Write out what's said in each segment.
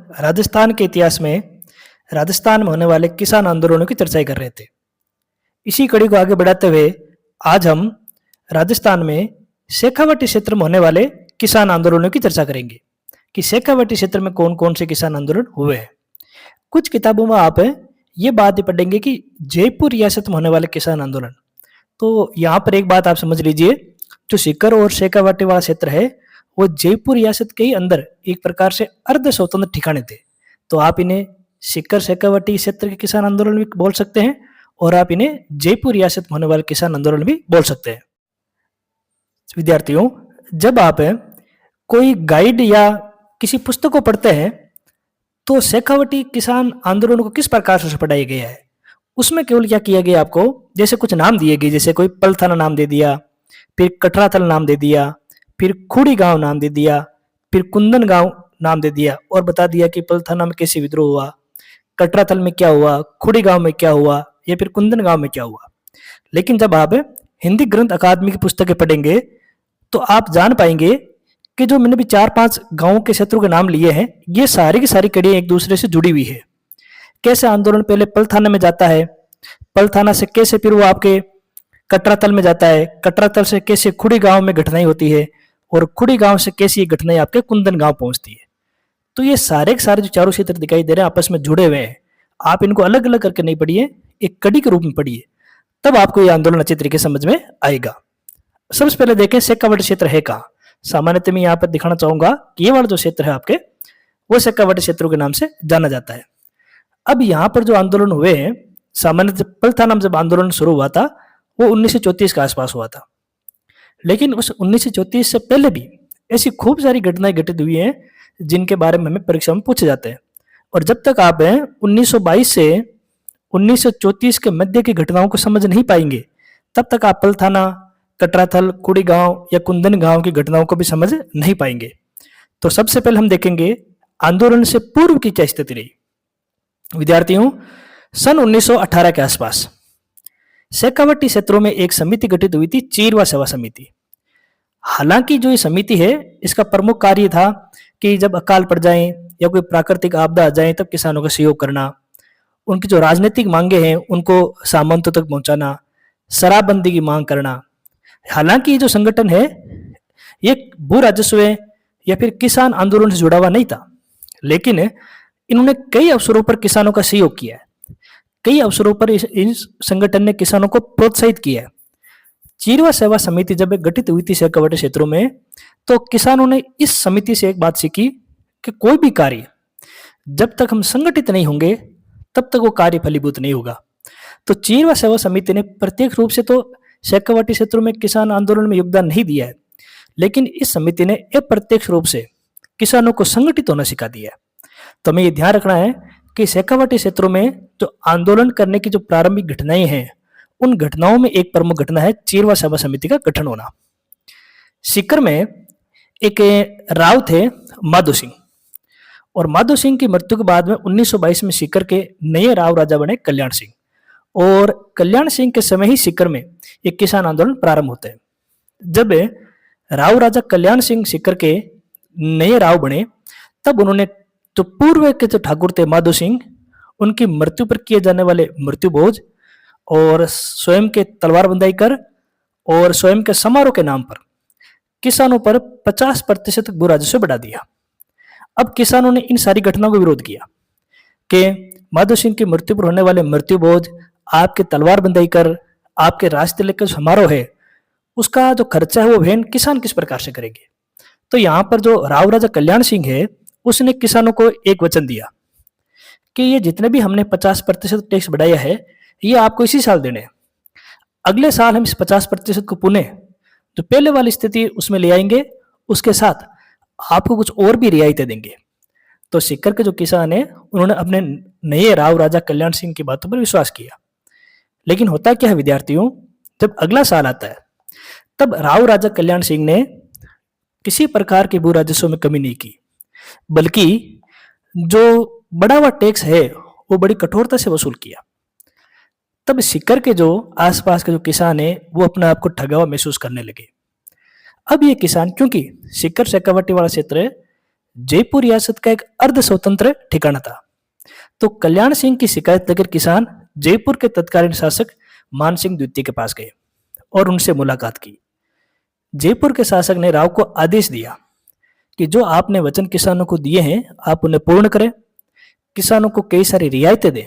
राजस्थान के इतिहास में राजस्थान में होने वाले किसान आंदोलनों की चर्चा कर रहे थे। इसी कड़ी को आगे बढ़ाते हुए आज हम राजस्थान में शेखावाटी क्षेत्र में होने वाले किसान आंदोलनों की चर्चा करेंगे कि शेखावाटी क्षेत्र में कौन कौन से किसान आंदोलन हुए हैं। कुछ किताबों में आप ये बात ही पढ़ेंगे कि जयपुर रियासत में होने वाले किसान आंदोलन। तो यहाँ पर एक बात आप समझ लीजिए, जो सीकर और शेखावाटी वाला क्षेत्र है वो जयपुर रियासत के ही अंदर एक प्रकार से अर्ध स्वतंत्र ठिकाने थे। तो आप इन्हें सीकर शेखावाटी क्षेत्र के किसान आंदोलन भी बोल सकते हैं और आप इन्हें जयपुर रियासत में होने वाले किसान आंदोलन भी बोल सकते हैं। विद्यार्थियों, जब आप कोई गाइड या किसी पुस्तक को पढ़ते हैं तो शेखावाटी किसान आंदोलन को किस प्रकार से पढ़ाया गया है, उसमें केवल क्या किया गया, आपको जैसे कुछ नाम दिए गए, जैसे कोई पलथाना नाम दे दिया, फिर कटराथल नाम दे दिया, फिर खुड़ी गांव नाम दे दिया, फिर कुंदन गांव नाम दे दिया और बता दिया कि पलथाना में कैसे विद्रोह हुआ, कटराथल में क्या हुआ, खुड़ी गांव में क्या हुआ या फिर कुंदन गांव में क्या हुआ। लेकिन जब आप हिंदी ग्रंथ अकादमी की पुस्तकें पढ़ेंगे तो आप जान पाएंगे कि जो मैंने भी 4-5 गांवों के क्षेत्रों के नाम लिए हैं, ये सारी की सारी कड़ियां एक दूसरे से जुड़ी हुई है। कैसे आंदोलन पहले पलथाना में जाता है, पलथाना से कैसे फिर वो आपके कटरातल में जाता है, कटरातल से कैसे खुड़ी गांव में घटनाएं होती है और खुड़ी गांव से कैसी ये घटनाएं आपके कुंदन गांव पहुंचती है। तो ये सारे के सारे जो चारों क्षेत्र दिखाई दे रहे हैं आपस में जुड़े हुए हैं। आप इनको अलग अलग करके नहीं पढ़िए, एक कड़ी के रूप में पढ़िए, तब आपको ये आंदोलन अच्छे तरीके से समझ में आएगा। सबसे पहले देखें शेखावाटी क्षेत्र है कहाँ। सामान्यतः मैं यहाँ पर दिखाना चाहूंगा कि ये वाला जो क्षेत्र है आपके, वो शेखावाटी क्षेत्रों के नाम से जाना जाता है। अब यहाँ पर जो आंदोलन हुए हैं, सामान्य पलथाना में जब आंदोलन शुरू हुआ था वो 1934 के आसपास हुआ था। लेकिन उस 1934 से पहले भी ऐसी खूब सारी घटनाएं घटित हुई हैं जिनके बारे में हमें परीक्षा में पूछे जाते हैं। और जब तक आप 1922 से 1934 के मध्य की घटनाओं को समझ नहीं पाएंगे, तब तक आप पलथाना, कटराथल, कुड़ी गांव या कुंदन गांव की घटनाओं को भी समझ नहीं पाएंगे। तो सबसे पहले हम देखेंगे आंदोलन से पूर्व की क्या स्थिति रही। विद्यार्थियों, सन 1918 के आसपास शेखावाटी क्षेत्रों में एक समिति गठित हुई थी, चीरवा सेवा समिति। हालांकि जो ये समिति है, इसका प्रमुख कार्य था कि जब अकाल पड़ जाए या कोई प्राकृतिक आपदा आ जाए तब किसानों का सहयोग करना, उनकी जो राजनीतिक मांगे हैं उनको सामंतों तक पहुंचाना, शराबबंदी की मांग करना। हालांकि ये जो संगठन है ये भू राजस्व या फिर किसान आंदोलन से जुड़ा हुआ नहीं था, लेकिन इन्होंने कई अवसरों पर किसानों का सहयोग किया है। कई अवसरों पर इस संगठन ने किसानों को प्रोत्साहित किया है। चीरवा सेवा समिति जब गठित हुई थी शेखावाटी क्षेत्रों में, तो किसानों ने इस समिति से एक बात सीखी कि कोई भी कार्य जब तक हम संगठित नहीं होंगे तब तक वो कार्य फलीभूत नहीं होगा। तो चीरवा सेवा समिति ने प्रत्यक्ष रूप से तो शेखावाटी क्षेत्रों में किसान आंदोलन में योगदान नहीं दिया है, लेकिन इस समिति ने अप्रत्यक्ष रूप से किसानों को संगठित होना सिखा दिया है। तो हमें ये ध्यान रखना है कि शेखावाटी क्षेत्रों में जो आंदोलन करने की जो प्रारंभिक घटनाएं हैं, उन घटनाओं में एक प्रमुख घटना है चीरवा सेवा समिति का गठन होना। सीकर में एक राव थे माधो सिंह, और माधो सिंह की मृत्यु के बाद में 1922 में सीकर के नए राव राजा बने कल्याण सिंह, और कल्याण सिंह के समय ही सीकर में एक किसान आंदोलन प्रारंभ होते हैं। जब राव राजा कल्याण सिंह सीकर के नए राव बने, तब उन्होंने जो पूर्व के जो ठाकुर थे माधो सिंह, उनकी मृत्यु पर किए जाने वाले मृत्यु भोज और स्वयं के तलवार बंदाई कर और स्वयं के समारोह के नाम पर किसानों पर 50% भू राजस्व बढ़ा दिया। अब किसानों ने इन सारी घटनाओं का विरोध किया कि माधो सिंह की मृत्यु पर होने वाले मृत्यु भोज, आपके तलवार बंदाई कर, आपके राज तिलक का समारोह है, उसका जो खर्चा है वो वहन किसान किस प्रकार से करेंगे। तो यहाँ पर जो राव राजा कल्याण सिंह है, उसने किसानों को एक वचन दिया कि ये जितने भी हमने 50% टैक्स बढ़ाया है, ये आपको इसी साल देने हैं। अगले साल हम इस 50% को पुनः जो पहले वाली स्थिति उसमें ले आएंगे, उसके साथ आपको कुछ और भी रियायतें देंगे। तो सीकर के जो किसान है, उन्होंने अपने नए राव राजा कल्याण सिंह की बातों पर विश्वास किया। लेकिन होता क्या है विद्यार्थियों, जब अगला साल आता है तब राव राजा कल्याण सिंह ने किसी प्रकार के भू राजस्व में कमी नहीं की, बल्कि जो बढ़ा हुआ टैक्स है वो बड़ी कठोरता से वसूल किया। तब सीकर के जो आसपास के जो किसान है वो अपने आप को ठगा हुआ महसूस करने लगे। अब ये किसान, क्योंकि सीकर शेखावाटी वाला क्षेत्र जयपुर रियासत का एक अर्ध स्वतंत्र ठिकाना था। तो कल्याण सिंह की शिकायत लेकर किसान जयपुर के तत्कालीन शासक मान सिंह द्वितीय के पास गए और उनसे मुलाकात की। जयपुर के शासक ने राव को आदेश दिया कि जो आपने वचन किसानों को दिए हैं आप उन्हें पूर्ण करें, किसानों को कई सारी रियायतें दें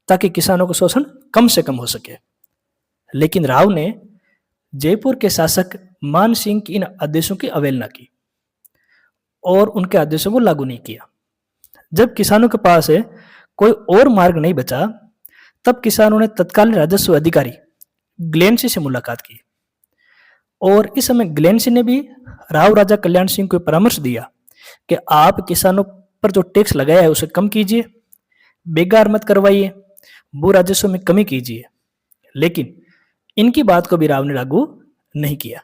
ताकि किसानों का शोषण कम से कम हो सके। लेकिन राव ने जयपुर के शासक मान सिंह की इन आदेशों की अवहेलना की और उनके आदेशों को लागू नहीं किया। जब किसानों के पास कोई और मार्ग नहीं बचा, तब किसानों ने तत्कालीन राजस्व अधिकारी ग्लेनसी से मुलाकात की और इस समय ग्लेनसी ने भी राव राजा कल्याण सिंह को परामर्श दिया कि आप किसानों पर जो टैक्स लगाया है उसे कम कीजिए, बेकार मत करवाइए, भू राजस्व में कमी कीजिए। लेकिन इनकी बात को भी राव ने लागू नहीं किया।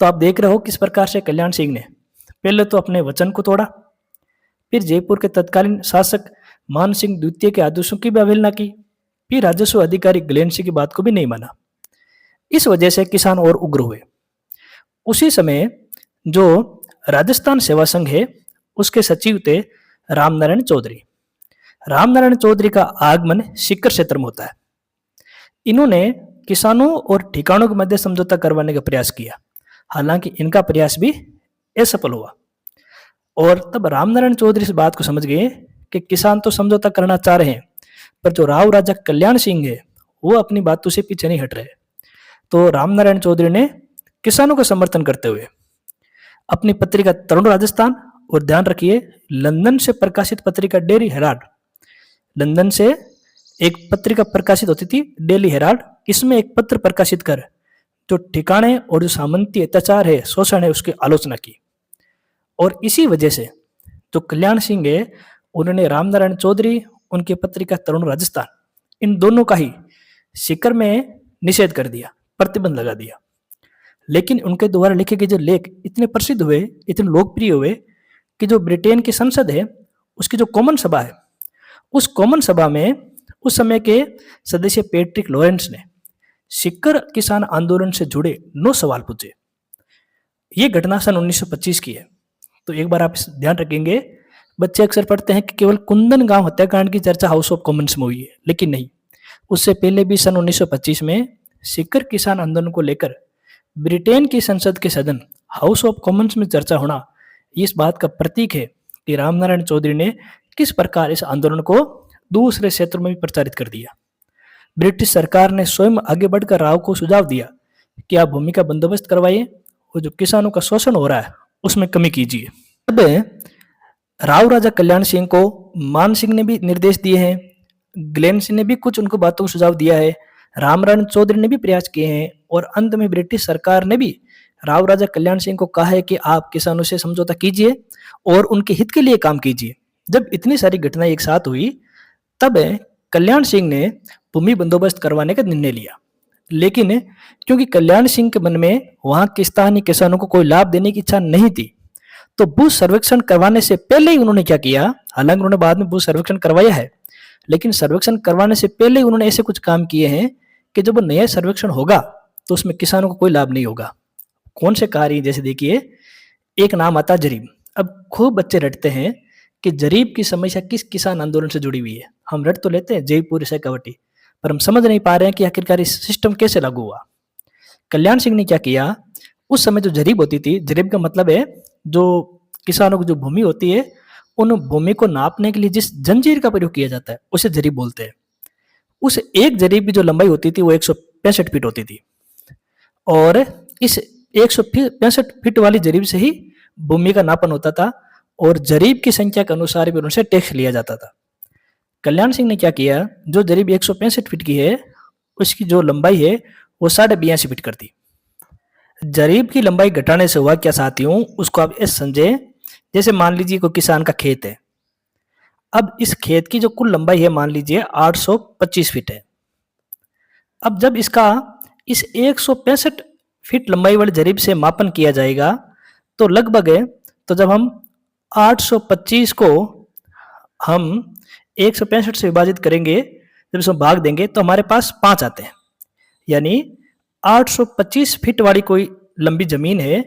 तो आप देख रहे हो किस प्रकार से कल्याण सिंह ने पहले तो अपने वचन को तोड़ा, फिर जयपुर के तत्कालीन शासक मान सिंह द्वितीय के आदेशों की भी अवहेलना की, फिर राजस्व अधिकारी ग्लेनसी की बात को भी नहीं माना। इस वजह से किसान और उग्र हुए। उसी समय जो राजस्थान सेवा संघ है उसके सचिव थे रामनारायण चौधरी। रामनारायण चौधरी का आगमन सीकर क्षेत्र में होता है। इन्होंने किसानों और ठिकानों के मध्य समझौता करवाने का प्रयास किया, हालांकि इनका प्रयास भी असफल हुआ। और तब रामनारायण चौधरी इस बात को समझ गए कि किसान तो समझौता करना चाह रहे हैं, पर जो राव राजा कल्याण सिंह है वो अपनी बातों से पीछे नहीं हट रहे। तो रामनारायण चौधरी ने किसानों का समर्थन करते हुए अपनी पत्रिका तरुण राजस्थान और ध्यान रखिए लंदन से प्रकाशित पत्रिका डेली हेराल्ड, लंदन से एक पत्रिका प्रकाशित होती थी डेली हेराल्ड, इसमें एक पत्र प्रकाशित कर जो ठिकाने और जो सामंती अत्याचार है, शोषण है, उसकी आलोचना की। और इसी वजह से जो कल्याण सिंह है उन्होंने रामनारायण चौधरी, उनकी पत्रिका तरुण राजस्थान, इन दोनों का ही सीकर में निषेध कर दिया, प्रतिबंध लगा दिया। लेकिन उनके द्वारा लिखे गए जो लेख इतने प्रसिद्ध हुए, इतने लोकप्रिय हुए कि जो ब्रिटेन की संसद है उसकी जो कॉमन सभा है, उस कॉमन सभा में उस समय के सदस्य पैट्रिक लॉरेंस ने सीकर किसान आंदोलन से जुड़े 9 सवाल पूछे। ये घटना सन 1925 की है। तो एक बार आप ध्यान रखेंगे, बच्चे अक्सर पढ़ते हैं कि केवल कुंदन गांव हत्याकांड की चर्चा हाउस ऑफ कॉमन्स में हुई है, लेकिन नहीं, उससे पहले भी सन 1925 में सीकर किसान आंदोलन को लेकर ब्रिटेन की संसद के सदन हाउस ऑफ कॉमन्स में चर्चा होना इस बात का प्रतीक है कि रामनारायण चौधरी ने किस प्रकार इस आंदोलन को दूसरे क्षेत्रों में भी प्रचारित कर दिया। ब्रिटिश सरकार ने स्वयं आगे बढ़कर राव को सुझाव दिया कि आप भूमि का बंदोबस्त करवाइए और जो किसानों का शोषण हो रहा है उसमें कमी कीजिए। अब राव राजा कल्याण सिंह को मान सिंह ने भी निर्देश दिए हैं, ग्लेन सिंह ने भी कुछ उनको बातों को सुझाव दिया है, रामनारायण चौधरी ने भी प्रयास किए हैं और अंत में ब्रिटिश सरकार ने भी राव राजा कल्याण सिंह को कहा है कि आप किसानों से समझौता कीजिए और उनके हित के लिए काम कीजिए। जब इतनी सारी घटनाएं एक साथ हुई तब कल्याण सिंह ने भूमि बंदोबस्त करवाने का निर्णय लिया। लेकिन क्योंकि कल्याण सिंह के मन में वहां के स्थानीय किसानों को कोई लाभ देने की इच्छा नहीं थी, तो भू सर्वेक्षण करवाने से पहले ही उन्होंने क्या किया, हालांकि उन्होंने बाद में भू सर्वेक्षण करवाया है, लेकिन सर्वेक्षण करवाने से पहले ही उन्होंने ऐसे कुछ काम किए हैं कि जब नया सर्वेक्षण होगा तो उसमें किसानों को कोई लाभ नहीं होगा। कौन से कार्य, जैसे देखिए एक नाम आता जरीब। अब खूब बच्चे रटते हैं कि जरीब की समस्या किस किसान आंदोलन से जुड़ी हुई है। हम रट तो लेते हैं जयपुर शेखावटी, पर हम समझ नहीं पा रहे हैं कि आखिरकार इस सिस्टम कैसे लागू हुआ। कल्याण सिंह ने क्या किया, उस समय जो जरीब होती थी, जरीब का मतलब है जो किसानों की जो भूमि होती है उन भूमि को नापने के लिए जिस जंजीर का प्रयोग किया जाता है उसे जरीब बोलते हैं। उस एक जरीब की जो लंबाई होती थी वो 165 फीट होती थी और इस 165 फीट वाली जरीब से ही भूमि का नापन होता था और जरीब की संख्या के अनुसार भी उनसे टैक्स लिया जाता था। कल्याण सिंह ने क्या किया, जो जरीब 165 फीट की है उसकी जो लंबाई है वो 82.5 फीट कर दी। जरीब की लंबाई घटाने से हुआ क्या साथियों, उसको आप ऐसे समझे जैसे मान लीजिए कोई किसान का खेत है। अब इस खेत की जो कुल लंबाई है मान लीजिए 825 फीट है। अब जब इसका इस 165 फीट लंबाई वाली जरीब से मापन किया जाएगा तो लगभग तो जब हम 825 को हम 165 से विभाजित करेंगे, जब इसमें भाग देंगे तो हमारे पास 5 आते हैं। यानी 825 फीट वाली कोई लंबी जमीन है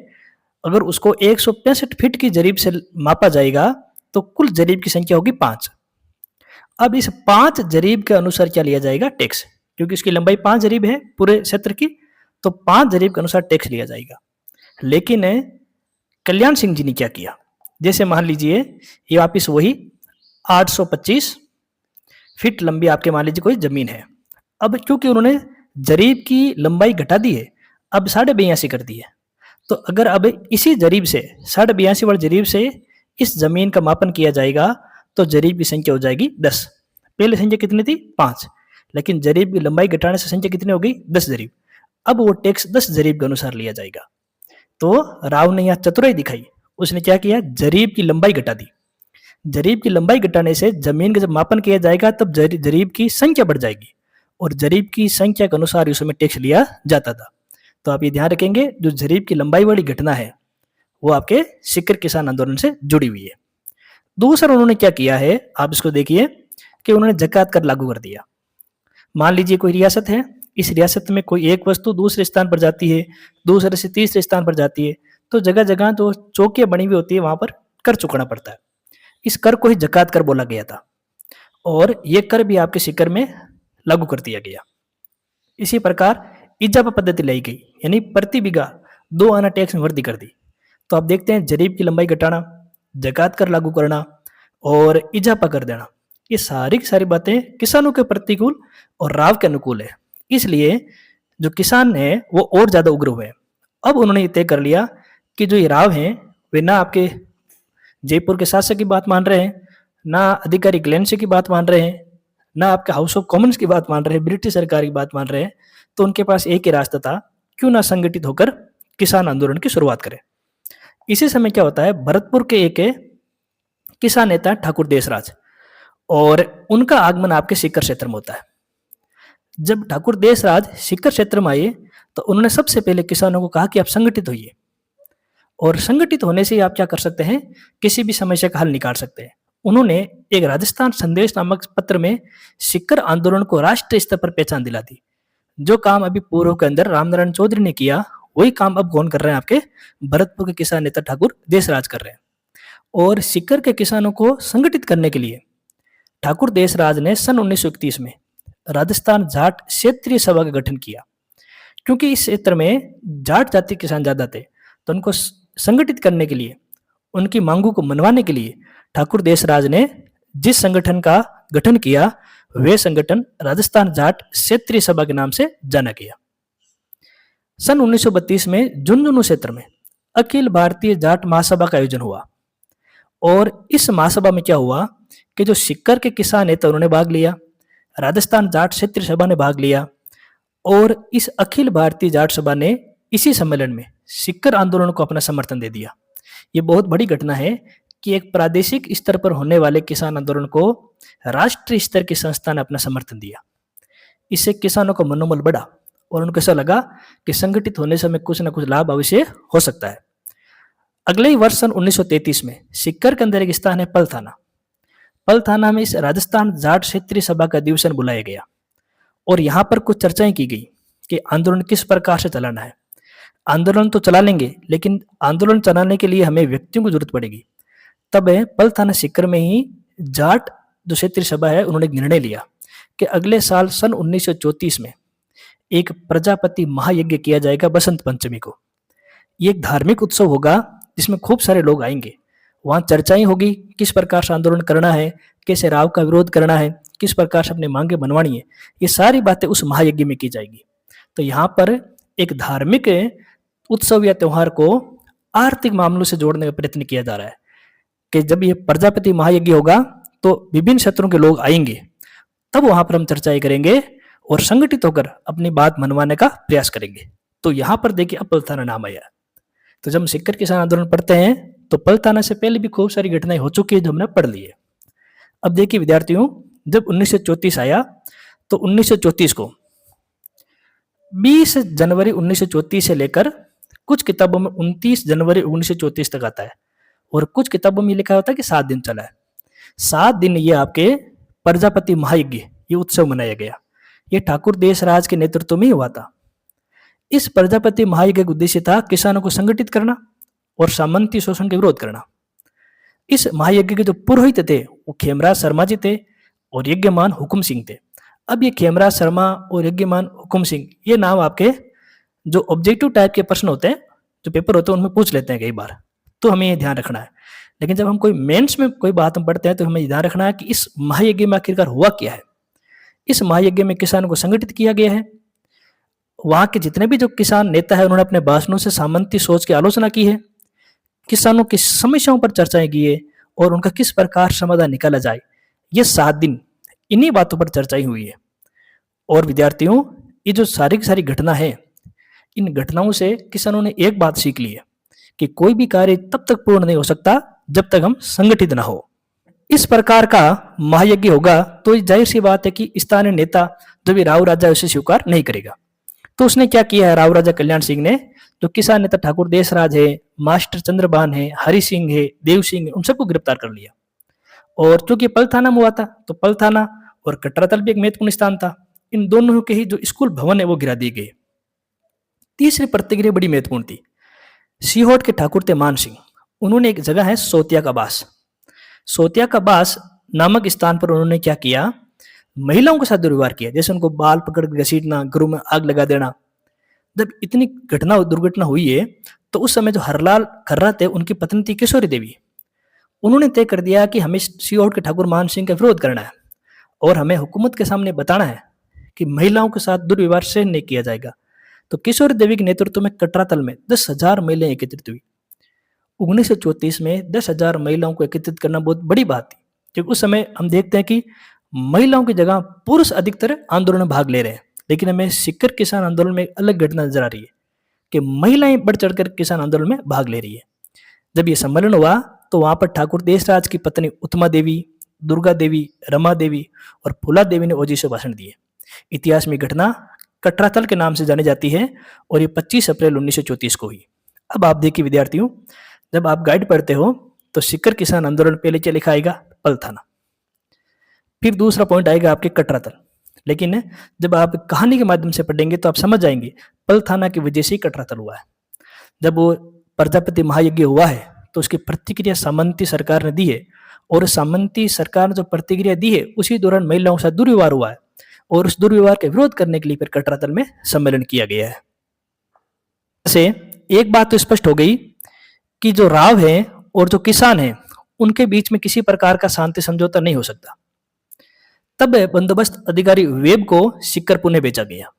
अगर उसको 165 फीट की जरीब से मापा जाएगा तो कुल जरीब की संख्या होगी 5। अब इस 5 जरीब के अनुसार क्या लिया जाएगा? टैक्स, क्योंकि इसकी लंबाई 5 जरीब है पूरे क्षेत्र की, तो 5 जरीब के अनुसार टैक्स लिया जाएगा। लेकिन कल्याण सिंह जी ने क्या किया? जैसे मान लीजिए ये वापिस वही 825 फीट लंबी आपके मान लीजिए कोई जमीन है। अब क्योंकि उन्होंने जरीब की लंबाई घटा दी है, अब 82.5 कर दी है, तो अगर अब इसी जरीब से 82.5 वाली जरीब से इस जमीन का मापन किया जाएगा तो जरीब की संख्या हो जाएगी 10। पहले संख्या कितनी थी? 5, लेकिन जरीब की लंबाई घटाने से संख्या कितनी हो गई? 10 जरीब। अब वो टैक्स 10 जरीब के अनुसार लिया जाएगा। तो राव ने यहाँ चतुराई दिखाई, उसने क्या किया? जरीब की लंबाई घटा दी। जरीब की लंबाई घटाने से जमीन का जब मापन किया जाएगा तब जरीब की संख्या बढ़ जाएगी और जरीब की संख्या के अनुसार उसमें टैक्स लिया जाता था। तो आप ये ध्यान रखेंगे, जो जरीब की लंबाई वाली घटना है वो आपके सीकर किसान आंदोलन से जुड़ी हुई है। दूसरा उन्होंने क्या किया है, आप इसको देखिए कि उन्होंने जकात कर लागू कर दिया। मान लीजिए कोई रियासत है, इस रियासत में कोई एक वस्तु दूसरे स्थान पर जाती है, दूसरे से तीसरे स्थान पर जाती है, तो जगह जगह तो चौकियां बनी हुई होती है, वहां पर कर चुकाना पड़ता है। इस कर को ही जकात कर बोला गया था और ये कर भी आपके सीकर में लागू कर दिया गया। इसी प्रकार इजाफा पद्धति लाई गई, यानी प्रति बीघा 2 आना टैक्स में वृद्धि कर दी। तो आप देखते हैं जरीब की लंबाई घटाना, जकात कर लागू करना और इजाफा कर देना, ये सारी की सारी बातें किसानों के प्रतिकूल और राव के अनुकूल है। इसलिए जो किसान है वो और ज्यादा उग्र हुए। अब उन्होंने ये तय कर लिया कि जो ये राव हैं वे ना आपके जयपुर के शासक की बात मान रहे हैं, ना अधिकारी ग्लेनसी की बात मान रहे हैं, ना आपके हाउस ऑफ कॉमन्स की बात मान रहे हैं, ब्रिटिश सरकार की बात मान रहे हैं। तो उनके पास एक ही रास्ता था, क्यों ना संगठित होकर किसान आंदोलन की शुरुआत करें। इसी समय क्या होता है, भरतपुर के एक किसान नेता ठाकुर देशराज, और उनका आगमन आपके सीकर क्षेत्र में होता है। जब ठाकुर देशराज सीकर क्षेत्र में आए तो उन्होंने सबसे पहले किसानों को कहा कि आप संगठित होइए, और संगठित होने से आप क्या कर सकते हैं, किसी भी समस्या का हल निकाल सकते हैं। उन्होंने एक राजस्थान संदेश नामक पत्र में सीकर आंदोलन को राष्ट्रीय स्तर पर पहचान दिला दी। जो काम अभी पूर्व के अंदर रामनारायण चौधरी ने किया, वही काम अब कौन कर रहे हैं? आपके भरतपुर के किसान नेता ठाकुर देशराज कर रहे हैं। और सीकर के किसानों को संगठित करने के लिए ठाकुर देशराज ने सन 1931 में राजस्थान जाट क्षेत्रीय सभा का गठन किया। क्योंकि इस क्षेत्र में जाट जाति किसान ज्यादा थे, तो उनको संगठित करने के लिए, उनकी मांगों को मनवाने के लिए ठाकुर देशराज ने जिस संगठन का गठन किया, वे संगठन राजस्थान जाट क्षेत्रीय सभा के नाम से जाना गया। सन 1932 में झुंझुनू क्षेत्र में अखिल भारतीय जाट महासभा का आयोजन हुआ, और इस महासभा में क्या हुआ कि जो सीकर के किसान नेता उन्होंने भाग लिया, राजस्थान जाट क्षेत्रीय सभा ने भाग लिया, और इस अखिल भारतीय जाट सभा ने इसी सम्मेलन में सीकर आंदोलन को अपना समर्थन दे दिया। ये बहुत बड़ी घटना है कि एक प्रादेशिक स्तर पर होने वाले किसान आंदोलन को राष्ट्रीय स्तर की संस्था ने अपना समर्थन दिया। इससे किसानों का मनोबल बढ़ा और उनको ऐसा लगा कि संगठित होने से हमें कुछ ना कुछ लाभ अवश्य हो सकता है। अगले ही वर्ष सन 1933 में सीकर के अंदर एक स्थान है पल थाना। पल थाना में इस राजस्थान जाट क्षेत्रीय सभा का अधिवेशन बुलाया गया, और यहाँ पर कुछ चर्चाएं की गई कि आंदोलन किस प्रकार से चलाना है। आंदोलन तो चला लेंगे, लेकिन आंदोलन चलाने के लिए हमें व्यक्तियों की जरूरत पड़ेगी। तब पल थाना सीकर में ही जाट जो क्षेत्रीय सभा है, उन्होंने निर्णय लिया कि अगले साल सन 1934 में एक प्रजापति महायज्ञ किया जाएगा बसंत पंचमी को। ये एक धार्मिक उत्सव होगा जिसमें खूब सारे लोग आएंगे। वहां चर्चाएं होगी, किस प्रकार से आंदोलन करना है, कैसे राव का विरोध करना है, किस प्रकार से अपनी मांगे बनवानी है, ये सारी बातें उस महायज्ञ में की जाएगी। तो यहाँ पर एक धार्मिक उत्सव या त्योहार को आर्थिक मामलों से जोड़ने का प्रयत्न किया जा रहा है कि जब ये प्रजापति महायज्ञ होगा तो विभिन्न क्षेत्रों के लोग आएंगे, तब वहां पर हम चर्चाएं करेंगे और संगठित होकर अपनी बात मनवाने का प्रयास करेंगे। तो यहाँ पर देखिए अब पलथाना नाम आया। तो जब हम सीकर किसान आंदोलन पढ़ते हैं तो पलथाना से पहले भी खूब सारी घटनाएं हो चुकी है जो हमने पढ़ ली है। अब देखिए विद्यार्थियों, जब 1934 आया तो 1934 को 20 जनवरी 1934 से लेकर कुछ किताबों में 29 जनवरी 1934 तक आता है, और कुछ किताबों में लिखा होता है कि 7 दिन चला है। 7 दिन ये आपके प्रजापति महायज्ञ ये उत्सव मनाया गया। ये ठाकुर देशराज के नेतृत्व में हुआ था। इस प्रजापति महायज्ञ का उद्देश्य था किसानों को संगठित करना और सामंती शोषण के विरोध करना। इस महायज्ञ के जो पुरोहित थे वो खेमराज शर्मा जी थे और यज्ञमान हुकुम सिंह थे। अब ये खेमराज शर्मा और यज्ञमान हुकुम सिंह ये नाम आपके जो ऑब्जेक्टिव टाइप के प्रश्न होते हैं, जो पेपर होते हैं उनमें पूछ लेते हैं कई बार, तो हमें ये ध्यान रखना है। लेकिन जब हम कोई मेंस में कोई बात हम पढ़ते हैं तो हमें ये ध्यान रखना है कि इस महायज्ञ में आखिरकार हुआ क्या है। इस महायज्ञ में किसानों को संगठित किया गया है। वहां के जितने भी जो किसान नेता है उन्होंने अपने भाषणों से सामंती सोच की आलोचना की है, किसानों की समस्याओं पर चर्चाएं की है और उनका किस प्रकार समाधान निकाला जाए, ये 7 दिन इन्हीं बातों पर चर्चाएं हुई है। और विद्यार्थियों, ये जो सारी की सारी घटना है, इन घटनाओं से किसानों ने एक बात सीख ली है कि कोई भी कार्य तब तक पूर्ण नहीं हो सकता जब तक हम संगठित ना हो। इस प्रकार का महायज्ञ होगा तो जाहिर सी बात है कि स्थानीय नेता जो भी राव राजा उसे स्वीकार नहीं करेगा। तो उसने क्या किया है, राव राजा कल्याण सिंह ने जो किसान नेता ठाकुर देशराज है, मास्टर चंद्रबान है, हरि सिंह है, देव सिंह है, उन सबको गिरफ्तार कर लिया। और चूंकि पल थाना में हुआ था तो पल थाना और कटरातल भी एक महत्वपूर्ण स्थान था। इन दोनों के ही जो स्कूल भवन है वो गिरा दिए गए। तीसरी प्रतिक्रिया बड़ी महत्वपूर्ण थी। सीहोट के ठाकुर थे मान सिंह, उन्होंने एक जगह है सोतिया का बास, सोतिया का बास नामक स्थान पर उन्होंने क्या किया, महिलाओं के साथ दुर्व्यवहार किया। जैसे उनको बाल पकड़ के घसीटना, घरों में आग लगा देना। जब इतनी दुर्घटना हुई है तो उस समय जो हरलाल खर्रा थे उनकी पत्नी थी किशोरी देवी, उन्होंने तय कर दिया कि हमें सीहोट के ठाकुर मान सिंह का विरोध करना है और हमें हुकूमत के सामने बताना है कि महिलाओं के साथ दुर्व्यवहार सहन नहीं किया जाएगा। तो किशोरी देवी के नेतृत्व में कटरातल में 10,000 महिलाएं एकत्रित हुई। 1934 में 10,000 महिलाओं को एकत्रित करना बहुत बड़ी बात थी, क्योंकि उस समय हम देखते हैं कि महिलाओं की जगह पुरुष अधिकतर आंदोलन में भाग ले रहे हैं। लेकिन हमें सीकर किसान आंदोलन में एक अलग घटना नजर आ रही है कि महिलाएं बढ़ चढ़कर किसान आंदोलन में भाग ले रही है। जब ये सम्मेलन हुआ तो वहां पर ठाकुर देशराज की पत्नी उत्तमा देवी, दुर्गा देवी, रमा देवी और फूला देवी ने ओजी से भाषण दिए। इतिहास में घटना कटरातल के नाम से जानी जाती है और ये 25 अप्रैल 1934 को हुई। अब आप देखिए विद्यार्थियों, जब आप गाइड पढ़ते हो तो सीकर किसान आंदोलन पहले क्या लिखा आएगा, पल थाना, फिर दूसरा पॉइंट आएगा आपके कटरातल। लेकिन जब आप कहानी के माध्यम से पढ़ेंगे तो आप समझ जाएंगे पल थाना की वजह से ही कटरातल हुआ है। जब वो प्रजापति महायज्ञ हुआ है तो उसकी प्रतिक्रिया सामंती सरकार ने दी है और सामंती सरकार ने जो प्रतिक्रिया दी है उसी दौरान महिलाओं के साथ दुर्व्यवहार हुआ है और उस दुर्व्यवहार के विरोध करने के लिए फिर कटरातल में सम्मेलन किया गया है। से एक बात तो स्पष्ट हो गई कि जो राव है और जो किसान है उनके बीच में किसी प्रकार का शांति समझौता नहीं हो सकता। तब बंदोबस्त अधिकारी वेब को सीकर पुणे भेजा गया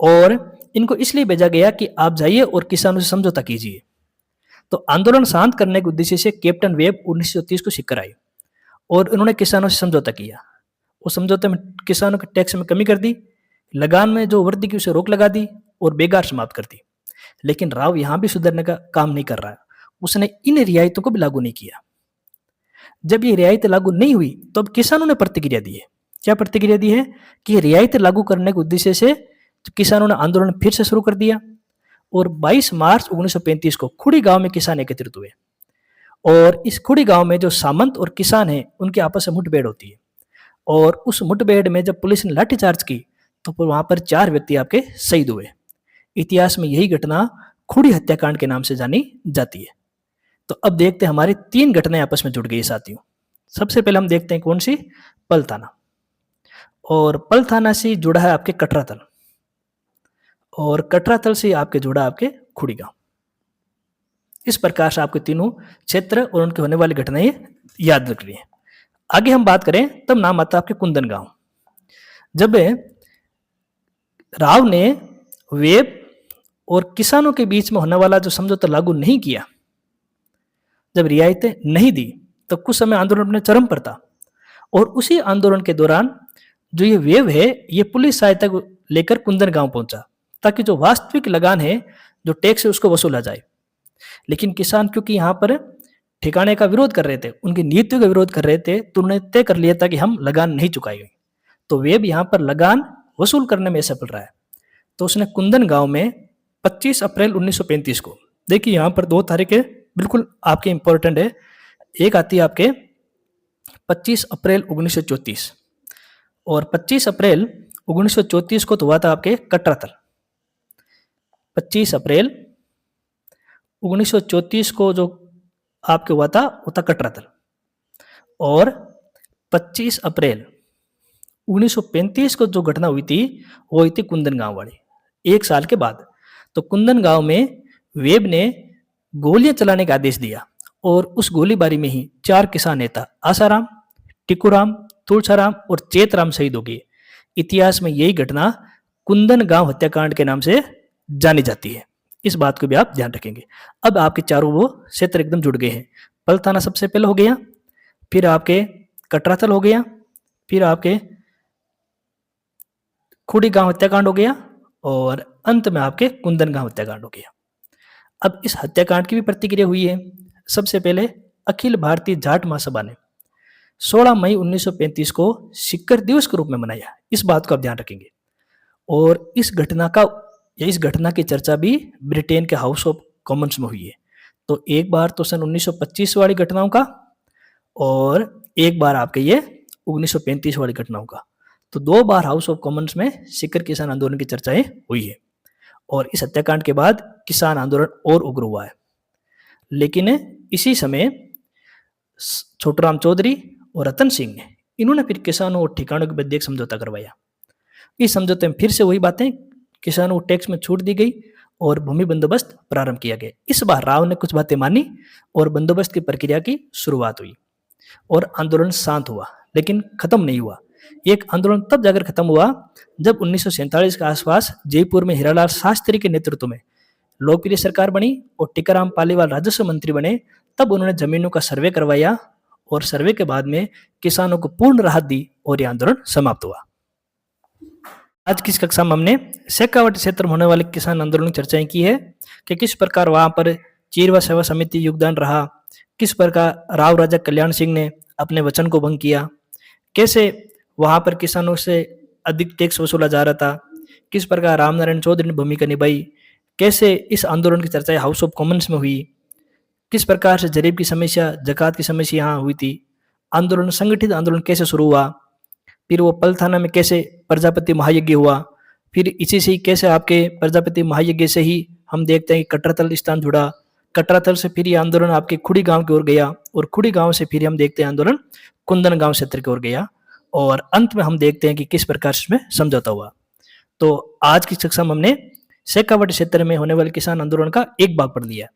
और इनको इसलिए भेजा गया कि आप जाइए और किसानों से समझौता कीजिए। तो आंदोलन शांत करने के उद्देश्य से कैप्टन वेब 1930 को सीकर आए और उन्होंने किसानों से समझौता किया। उस समझौते में किसानों के टैक्स में कमी कर दी, लगान में जो वृद्धि की उसे रोक लगा दी और बेगार समाप्त कर दी। लेकिन राव यहां भी सुधरने का काम नहीं कर रहा है, उसने इन रियायतों को भी लागू नहीं किया। जब ये रियायत लागू नहीं हुई तो अब किसानों ने प्रतिक्रिया दी है। क्या प्रतिक्रिया दी है कि रियायत लागू करने के उद्देश्य से किसानों ने आंदोलन फिर से शुरू कर दिया और 22 मार्च 1935 को खुड़ी गांव में किसान एकत्रित हुए और इस खुड़ी गांव में जो सामंत और किसान हैं उनके आपस में मुठभेड़ होती है और उस मुठभेड़ में जब पुलिस ने लाठीचार्ज की तो वहां पर 4 व्यक्ति आपके शहीद हुए। इतिहास में यही घटना खुड़ी हत्याकांड के नाम से जानी जाती है। तो अब देखते हैं हमारी 3 घटनाएं आपस में जुड़ गई साथियों। सबसे पहले हम देखते हैं कौन सी, पल थाना, और पल थाना से जुड़ा है आपके कटरातल और कटरातल से आपके जुड़ा आपके खुड़ी गांव। इस प्रकार से आपके तीनों क्षेत्र और उनके होने वाली घटनाएं याद रख रही है। आगे हम बात करें तब नाम आता है आपके कुंदन गांव। जब राव ने वेब और किसानों के बीच में होने वाला जो समझौता लागू नहीं किया, जब रियायतें नहीं दी, तो कुछ समय आंदोलन अपने चरम पर था और उसी आंदोलन के दौरान जो ये वेब है ये पुलिस सहायता को लेकर कुंदन गांव पहुंचा ताकि जो वास्तविक लगान है, जो टैक्स है, उसको वसूला जाए। लेकिन किसान क्योंकि यहाँ पर ठिकाने का विरोध कर रहे थे, उनकी नीतियों का विरोध कर रहे थे, तो उन्होंने तय कर लिया था कि हम लगान नहीं चुकाएंगे। तो वेब यहाँ पर लगान वसूल करने में सफल रहा है। तो उसने कुंदन गांव में 25 अप्रैल 1935 को, देखिए यहाँ पर 2 तारीखें बिल्कुल आपके इंपॉर्टेंट है। एक आती है आपके 25 अप्रैल 1934 और 25 अप्रैल 1934 को तो हुआ था आपके कटरातल। 25 अप्रैल 1934 को जो आपके हुआ था वो था कटरातल, और 25 अप्रैल 1935 को जो घटना हुई थी वो हुई थी कुंदन गांव वाली, एक साल के बाद। तो कुंदन गांव में वेब ने गोलियां चलाने का आदेश दिया, और उस गोलीबारी में ही 4 किसान नेता आसाराम, टिकुराम, तुलसाराम और चेतराम शहीद हो गए। इतिहास में यही घटना कुंदन गांव हत्याकांड के नाम से जानी जाती है। इस बात को भी आप ध्यान रखेंगे। अब आपके चारों वो क्षेत्र एकदम जुड़ गए हैं। पलथाना सबसे पहले हो गया, फिर आपके कटरातल हो गया, फिर आपके खुड़ी गांव हत्याकांड हो गया, और अंत में आपके कुंदन गांव हत्याकांड हो गया। अब इस हत्याकांड की भी प्रतिक्रिया हुई है। सबसे पहले अखिल भारतीय जाट महासभा ने 16 मई 1935 को सिक्कर दिवस के रूप में मनाया। इस बात को आप ध्यान रखेंगे। और इस घटना की चर्चा भी ब्रिटेन के हाउस ऑफ कॉमन्स में हुई है। तो एक बार तो सन 1925 वाली घटनाओं का, और एक बार आपके ये 1935 वाली घटनाओं का। तो 2 बार हाउस ऑफ कॉमन्स में सिक्कर किसान आंदोलन की चर्चाएं हुई है। और इस हत्याकांड के बाद किसान आंदोलन और उग्र हुआ है। लेकिन इसी समय छोटूराम चौधरी और रतन सिंह ने इन्होंने फिर किसानों और ठिकानों के मध्य एक समझौता करवाया। इस समझौते में फिर से वही बातें, किसानों को टैक्स में छूट दी गई और भूमि बंदोबस्त प्रारंभ किया गया। इस बार राव ने कुछ बातें मानी और बंदोबस्त की प्रक्रिया की शुरुआत हुई, और आंदोलन शांत हुआ, लेकिन खत्म नहीं हुआ। एक आंदोलन तब जाकर खत्म हुआ जब 1947 के आसपास जयपुर में हीरालाल शास्त्री के नेतृत्व में लोकप्रिय सरकार बनी और टीकाराम पालीवाल राजस्व मंत्री बने। तब उन्होंने जमीनों का सर्वे करवाया, और सर्वे के बाद में किसानों को पूर्ण राहत दी और यह आंदोलन समाप्त हुआ। आज की इस कक्षा में हमने शेखावाटी क्षेत्र में होने वाले किसान आंदोलन की चर्चाएं की है कि किस प्रकार वहां पर चीरवा सेवा समिति योगदान रहा, किस प्रकार राव राजा कल्याण सिंह ने अपने वचन को भंग किया, कैसे वहां पर किसानों से अधिक टैक्स वसूला जा रहा था, किस प्रकार रामनारायण चौधरी ने भूमिका निभाई, कैसे इस आंदोलन की चर्चा हाउस ऑफ कॉमन्स में हुई, किस प्रकार से जरीब की समस्या, जकात की समस्या यहाँ हुई थी, आंदोलन संगठित आंदोलन कैसे शुरू हुआ, फिर वो पलथाना में कैसे प्रजापति महायज्ञ हुआ, फिर इसी से ही कैसे आपके प्रजापति महायज्ञ से ही हम देखते हैं कि कटरातल स्थान जुड़ा, कटरातल से फिर ये आंदोलन आपके खुड़ी गांव की ओर गया, और खुड़ी गांव से फिर हम देखते हैं आंदोलन कुंदन गांव क्षेत्र की ओर गया, और अंत में हम देखते हैं कि किस प्रकार से इसमें समझौता हुआ। तो आज की कक्षा में हमने शेखावाटी क्षेत्र में होने वाले किसान आंदोलन का एक भाग पढ़ लिया।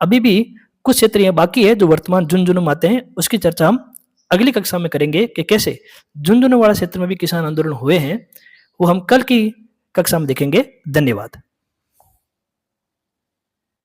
अभी भी कुछ क्षेत्र यहाँ बाकी है जो वर्तमान झुंझुनू में आते हैं, उसकी चर्चा हम अगली कक्षा में करेंगे कि कैसे झुंझुनू वाला क्षेत्र में भी किसान आंदोलन हुए हैं, वो हम कल की कक्षा में देखेंगे। धन्यवाद।